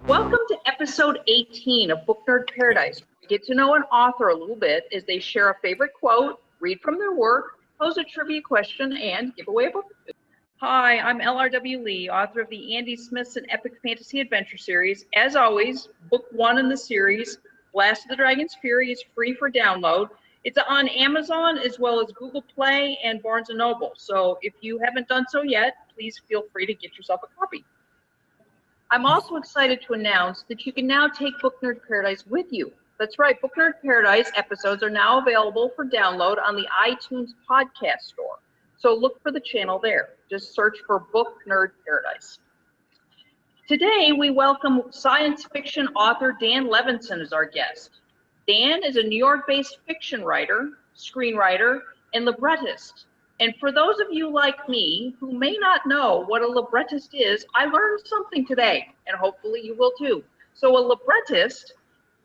Welcome to episode 18 of Book Nerd Paradise. We get to know an author a little bit as they share a favorite quote, read from their work, pose a trivia question, and give away a book. Hi, I'm LRW Lee, author of the Andy Smithson Epic Fantasy Adventure series. As always, book one in the series, Blast of the Dragon's Fury, is free for download. It's on Amazon as well as Google Play and Barnes & Noble. So if you haven't done so yet, please feel free to get yourself a copy. I'm also excited to announce that you can now take Book Nerd Paradise with you. That's right, Book Nerd Paradise episodes are now available for download on the iTunes podcast store. So look for the channel there. Just search for Book Nerd Paradise. Today, we welcome science fiction author Dan Levinson as our guest. Dan is a New York-based fiction writer, screenwriter, and librettist. And for those of you like me who may not know what a librettist is, I learned something today, and hopefully you will too. So a librettist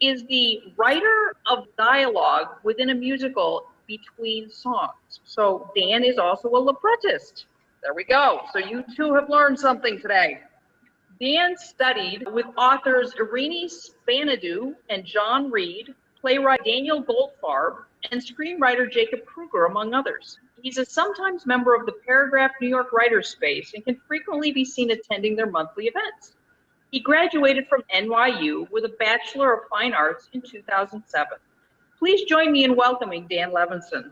is the writer of dialogue within a musical between songs. So Dan is also a librettist. There we go. So you two have learned something today. Dan studied with authors Irini Spanadu and John Reed, playwright Daniel Goldfarb, and screenwriter Jacob Kruger, among others. He's a sometimes member of the Paragraph New York Writers Space and can frequently be seen attending their monthly events. He graduated from NYU with a Bachelor of Fine Arts in 2007. Please join me in welcoming Dan Levinson.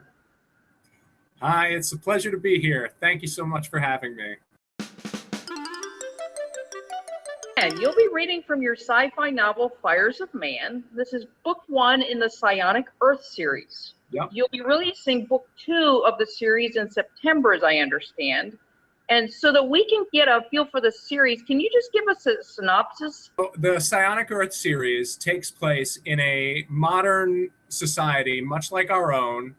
Hi, it's a pleasure to be here. Thank you so much for having me. And you'll be reading from your sci-fi novel, Fires of Man. This is book one in the Psionic Earth series. Yep. You'll be releasing book two of the series in September, as I understand. And so that we can get a feel for the series, can you just give us a synopsis? The Psionic Earth series takes place in a modern society, much like our own,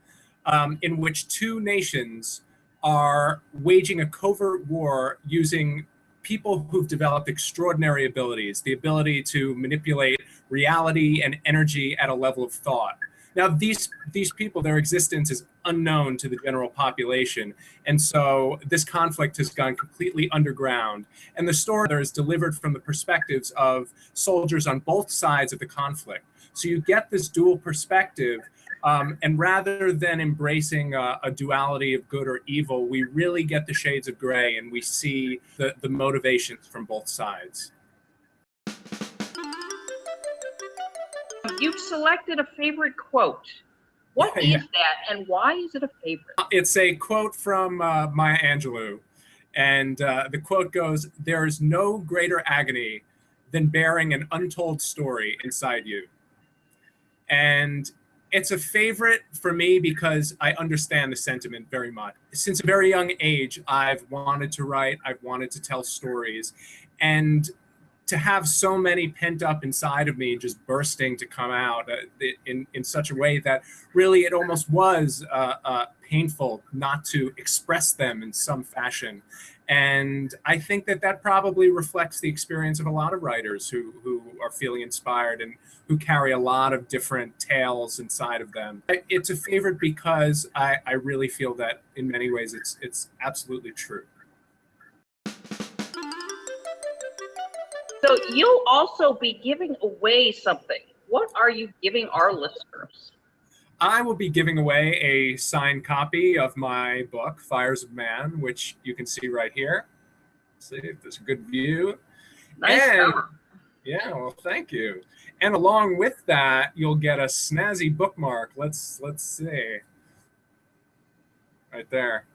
in which two nations are waging a covert war using people who've developed extraordinary abilities, the ability to manipulate reality and energy at a level of thought. Now, these people, their existence is unknown to the general population, and so this conflict has gone completely underground. And the story is delivered from the perspectives of soldiers on both sides of the conflict. So you get this dual perspective, and rather than embracing a duality of good or evil, we really get the shades of gray, and we see the motivations from both sides. You've selected a favorite quote. What is that, and why is it a favorite? It's a quote from Maya Angelou, and the quote goes, "There is no greater agony than bearing an untold story inside you." And it's a favorite for me because I understand the sentiment very much. Since a very young age, I've wanted to write, I've wanted to tell stories, and to have so many pent up inside of me just bursting to come out in such a way that really it almost was painful not to express them in some fashion. And I think that probably reflects the experience of a lot of writers who are feeling inspired and who carry a lot of different tales inside of them. It's a favorite because I really feel that in many ways it's absolutely true. So you'll also be giving away something. What are you giving our listeners? I will be giving away a signed copy of my book, Fires of Man, which you can see right here. See if there's a good view. Nice cover. Yeah, well, thank you. And along with that, you'll get a snazzy bookmark. Let's see. Right there.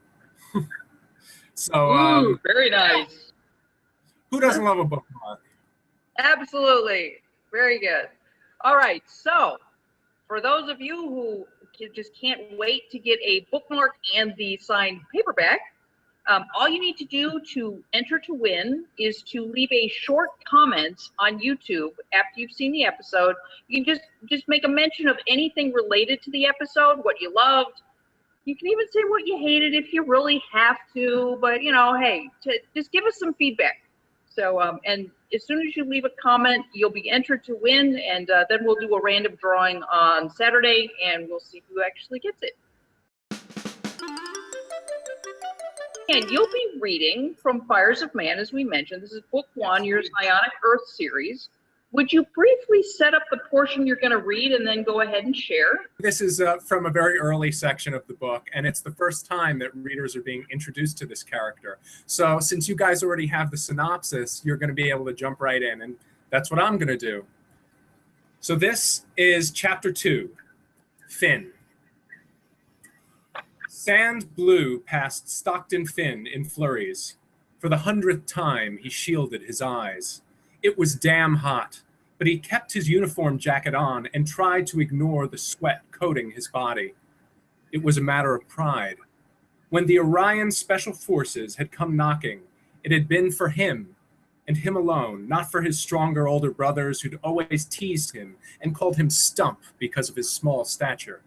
So, very nice. Who doesn't love a bookmark? Absolutely. Very good. All right. So for those of you who just can't wait to get a bookmark and the signed paperback, all you need to do to enter to win is to leave a short comment on YouTube after you've seen the episode. You can just make a mention of anything related to the episode, what you loved. You can even say what you hated if you really have to, but hey, just give us some feedback. So, and as soon as you leave a comment, you'll be entered to win, and then we'll do a random drawing on Saturday, and we'll see who actually gets it. And you'll be reading from Fires of Man, as we mentioned. This is book one, your Psionic Earth series. Would you briefly set up the portion you're going to read and then go ahead and share? This is from a very early section of the book, and it's the first time that readers are being introduced to this character. So since you guys already have the synopsis, you're going to be able to jump right in, and that's what I'm going to do. So this is Chapter 2, Finn. Sand blew past Stockton Finn in flurries. For the 100th time, he shielded his eyes. It was damn hot, but he kept his uniform jacket on and tried to ignore the sweat coating his body. It was a matter of pride. When the Orion Special Forces had come knocking, it had been for him, and him alone, not for his stronger older brothers who'd always teased him and called him Stump because of his small stature.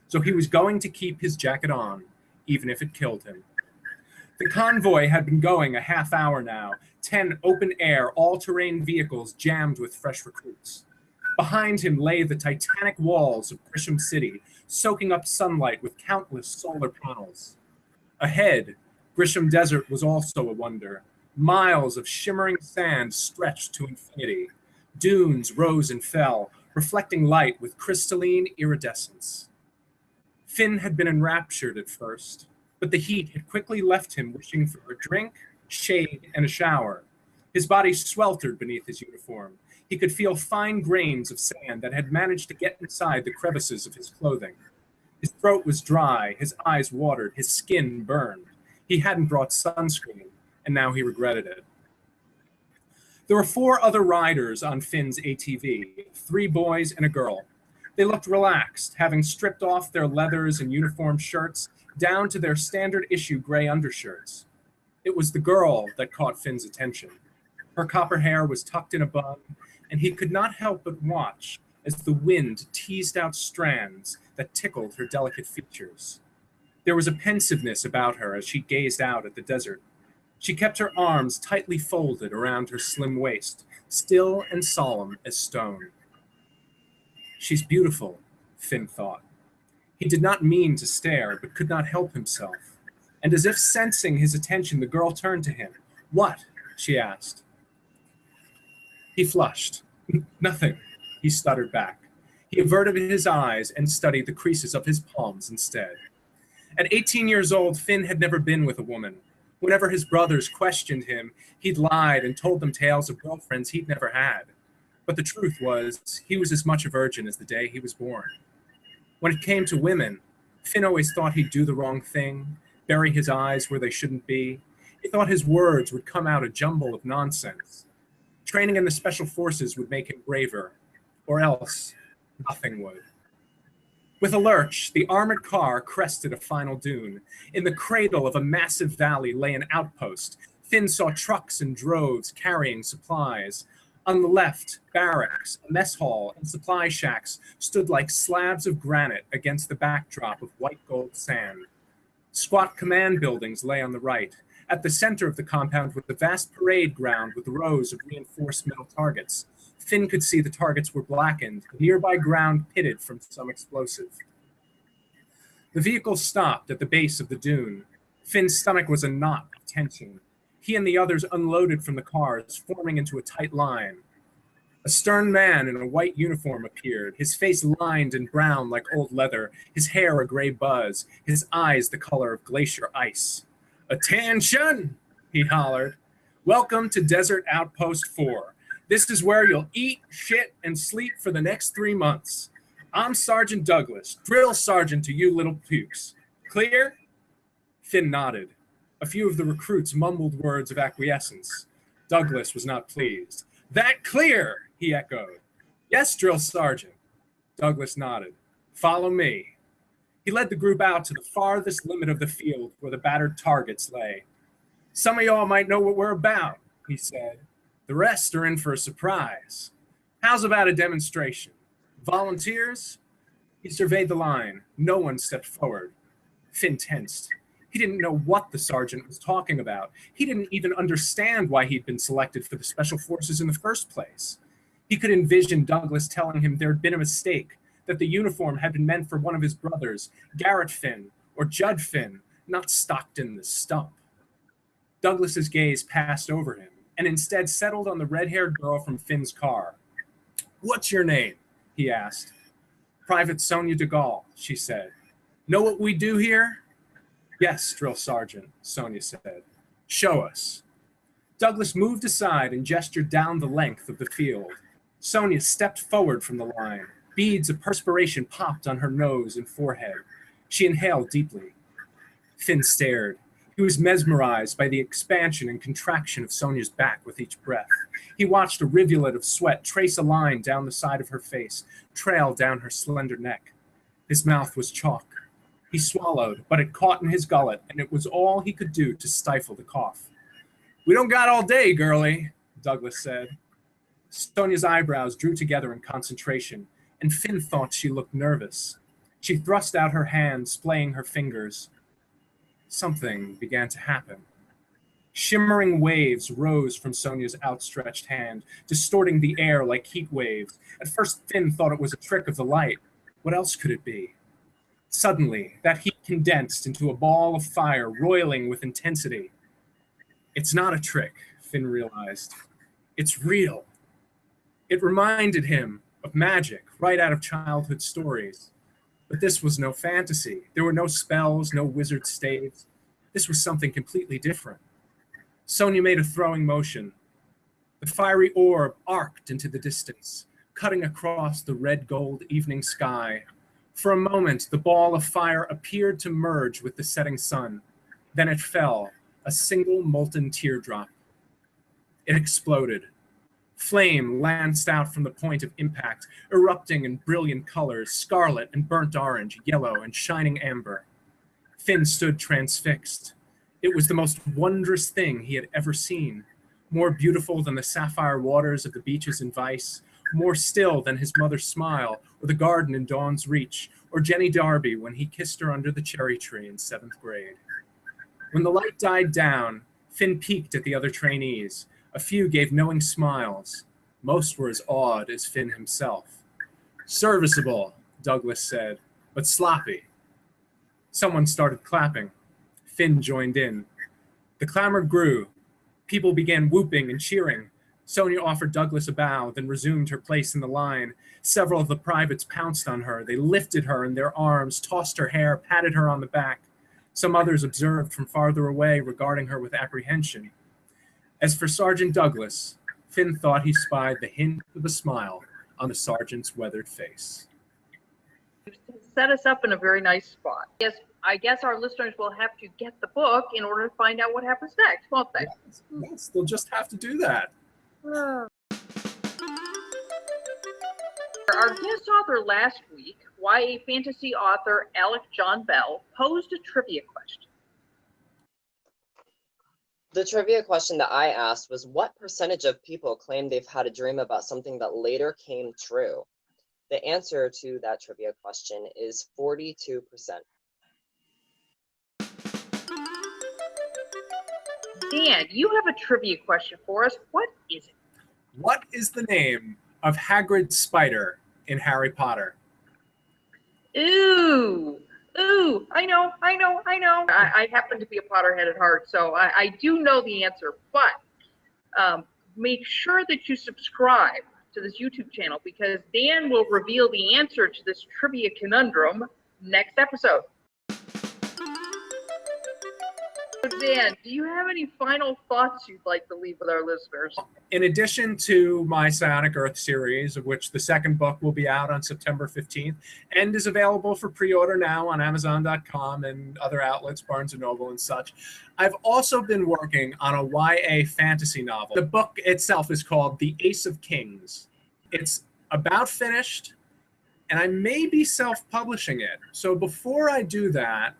So he was going to keep his jacket on, even if it killed him. The convoy had been going a half hour now, 10 open-air, all-terrain vehicles jammed with fresh recruits. Behind him lay the titanic walls of Grisham City, soaking up sunlight with countless solar panels. Ahead, Grisham Desert was also a wonder. Miles of shimmering sand stretched to infinity. Dunes rose and fell, reflecting light with crystalline iridescence. Finn had been enraptured at first, but the heat had quickly left him wishing for a drink, shade, and a shower. His body sweltered beneath his uniform. He could feel fine grains of sand that had managed to get inside the crevices of his clothing. His throat was dry, his eyes watered, his skin burned. He hadn't brought sunscreen, and now he regretted it. There were 4 other riders on Finn's ATV, 3 boys and a girl. They looked relaxed, having stripped off their leathers and uniform shirts down to their standard issue gray undershirts. It was the girl that caught Finn's attention. Her copper hair was tucked in a bun, and he could not help but watch as the wind teased out strands that tickled her delicate features. There was a pensiveness about her as she gazed out at the desert. She kept her arms tightly folded around her slim waist, still and solemn as stone. She's beautiful, Finn thought. He did not mean to stare, but could not help himself. And as if sensing his attention, the girl turned to him. "What?" she asked. He flushed. "Nothing," he stuttered back. He averted his eyes and studied the creases of his palms instead. At 18 years old, Finn had never been with a woman. Whenever his brothers questioned him, he'd lied and told them tales of girlfriends he'd never had. But the truth was, he was as much a virgin as the day he was born. When it came to women, Finn always thought he'd do the wrong thing, bury his eyes where they shouldn't be. He thought his words would come out a jumble of nonsense. Training in the Special Forces would make him braver, or else nothing would. With a lurch, the armored car crested a final dune. In the cradle of a massive valley lay an outpost. Finn saw trucks in droves carrying supplies. On the left, barracks, a mess hall, and supply shacks stood like slabs of granite against the backdrop of white gold sand. Squat command buildings lay on the right. At the center of the compound was the vast parade ground with rows of reinforced metal targets. Finn could see the targets were blackened, the nearby ground pitted from some explosive. The vehicle stopped at the base of the dune. Finn's stomach was a knot of tension. He and the others unloaded from the cars, forming into a tight line. A stern man in a white uniform appeared, his face lined and brown like old leather, his hair a gray buzz, his eyes the color of glacier ice. "Attention!" he hollered. "Welcome to Desert Outpost 4. This is where you'll eat, shit, and sleep for the next 3 months. I'm Sergeant Douglas, drill sergeant to you little pukes. Clear?" Finn nodded. A few of the recruits mumbled words of acquiescence. Douglas was not pleased. "That clear?" he echoed. "Yes, drill sergeant." Douglas nodded. "Follow me." He led the group out to the farthest limit of the field where the battered targets lay. "Some of y'all might know what we're about," he said. "The rest are in for a surprise. How's about a demonstration? Volunteers?" He surveyed the line. No one stepped forward. Finn tensed. He didn't know what the sergeant was talking about. He didn't even understand why he'd been selected for the Special Forces in the first place. He could envision Douglas telling him there had been a mistake, that the uniform had been meant for one of his brothers, Garrett Finn or Judd Finn, not Stockton the Stump. Douglas's gaze passed over him and instead settled on the red-haired girl from Finn's car. "What's your name?" he asked. "Private Sonia de Gaulle," she said. "Know what we do here?" "Yes, Drill Sergeant," Sonia said. "Show us." Douglas moved aside and gestured down the length of the field. Sonia stepped forward from the line. Beads of perspiration popped on her nose and forehead. She inhaled deeply. Finn stared. He was mesmerized by the expansion and contraction of Sonia's back with each breath. He watched a rivulet of sweat trace a line down the side of her face, trail down her slender neck. His mouth was chalk. He swallowed, but it caught in his gullet, and it was all he could do to stifle the cough. "We don't got all day, girlie," Douglas said. Sonia's eyebrows drew together in concentration, and Finn thought she looked nervous. She thrust out her hand, splaying her fingers. Something began to happen. Shimmering waves rose from Sonia's outstretched hand, distorting the air like heat waves. At first, Finn thought it was a trick of the light. What else could it be? Suddenly, that heat condensed into a ball of fire, roiling with intensity. It's not a trick, Finn realized. It's real. It reminded him of magic right out of childhood stories. But this was no fantasy. There were no spells, no wizard staves. This was something completely different. Sonia made a throwing motion. The fiery orb arced into the distance, cutting across the red-gold evening sky. For a moment, the ball of fire appeared to merge with the setting sun. Then it fell, a single molten teardrop. It exploded. Flame lanced out from the point of impact, erupting in brilliant colors, scarlet and burnt orange, yellow and shining amber. Finn stood transfixed. It was the most wondrous thing he had ever seen, more beautiful than the sapphire waters of the beaches in Vice, more still than his mother's smile, or the garden in Dawn's Reach, or Jenny Darby when he kissed her under the cherry tree in 7th grade. When the light died down, Finn peeked at the other trainees. A few gave knowing smiles. Most were as awed as Finn himself. "Serviceable," Douglas said, "but sloppy." Someone started clapping. Finn joined in. The clamor grew. People began whooping and cheering. Sonia offered Douglas a bow, then resumed her place in the line. Several of the privates pounced on her. They lifted her in their arms, tossed her hair, patted her on the back. Some others observed from farther away, regarding her with apprehension. As for Sergeant Douglas, Finn thought he spied the hint of a smile on the sergeant's weathered face. You've set us up in a very nice spot. I guess our listeners will have to get the book in order to find out what happens next, won't they? Yes, they'll just have to do that. Our guest author last week, YA fantasy author Alec John Bell, posed a trivia question. The trivia question that I asked was, what percentage of people claim they've had a dream about something that later came true? The answer to that trivia question is 42%. Dan, you have a trivia question for us. What is it? What is the name of Hagrid's spider in Harry Potter? Ooh, I know. I happen to be a Potterhead at heart, so I do know the answer, but make sure that you subscribe to this YouTube channel because Dan will reveal the answer to this trivia conundrum next episode. Dan, do you have any final thoughts you'd like to leave with our listeners? In addition to my Psionic Earth series, of which the second book will be out on September 15th and is available for pre-order now on amzn.to and other outlets, Barnes & Noble and such, I've also been working on a YA fantasy novel. The book itself is called The Ace of Kings. It's about finished, and I may be self-publishing it. So before I do that,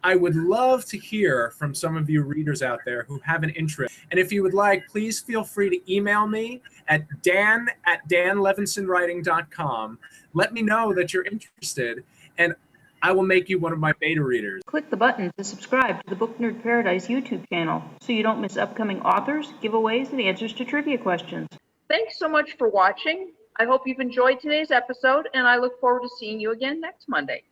I would love to hear from some of you readers out there who have an interest. And if you would like, please feel free to email me at dan@danlevinsonwriting.com. Let me know that you're interested, and I will make you one of my beta readers. Click the button to subscribe to the Book Nerd Paradise YouTube channel so you don't miss upcoming authors, giveaways, and answers to trivia questions. Thanks so much for watching. I hope you've enjoyed today's episode, and I look forward to seeing you again next Monday.